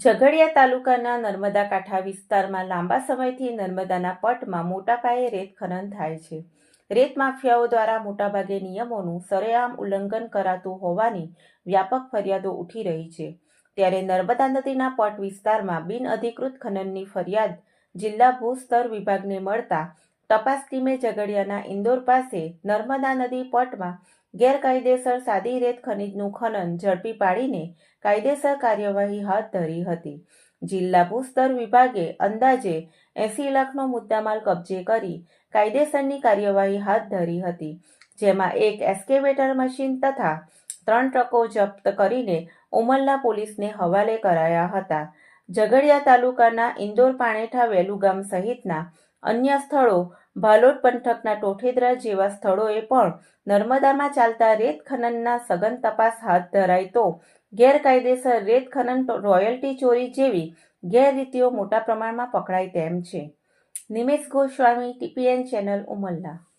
ઝઘડિયા તાલુકાના નર્મદા કાંઠા વિસ્તારમાં લાંબા સમયથી નર્મદાના પટમાં મોટા પાયે રેત ખનન થાય છે. રેત માફિયાઓ દ્વારા મોટાભાગે નિયમોનું સરેઆમ ઉલ્લંઘન કરાતું હોવાની વ્યાપક ફરિયાદો ઉઠી રહી છે. ત્યારે નર્મદા નદીના પટ વિસ્તારમાં બિનઅધિકૃત ખનનની ફરિયાદ જિલ્લા ભૂસ્તર વિભાગને મળતા તપાસ ટીમે ઝઘડિયાના ઇન્દોર પાસે નર્મદા નદી પટમાં ગેરકાયદેસર સાદી રેત ખનીજનું ખનન ઝડપી પાડીને કાયદેસર કાર્યવાહી હાથ ધરી હતી. જિલ્લા ભૂસ્તર વિભાગે અંદાજે 80 લાખનો મુદ્દામાલ કબજે કરી કાયદેસરની કાર્યવાહી હાથ ધરી હતી, જેમાં એક એસ્કેવેટર મશીન તથા 3 ટ્રકો જપ્ત કરીને ઉમરલા પોલીસને હવાલે કરાયા હતા. ઝઘડિયા તાલુકાના ઇન્દોર પાણેઠા વેલુગામ સહિતના અન્ય સ્થળો, ભાલોડ પંથકના ટોઠેદરા જેવા સ્થળોએ પણ નર્મદામાં ચાલતા રેત ખનનના સઘન તપાસ હાથ ધરાય તો ગેરકાયદેસર રેત ખનન, રોયલ્ટી ચોરી જેવી ગેરરીતિઓ મોટા પ્રમાણમાં પકડાય તેમ છે. Nimesh Goswami, TPN channel, Umrala.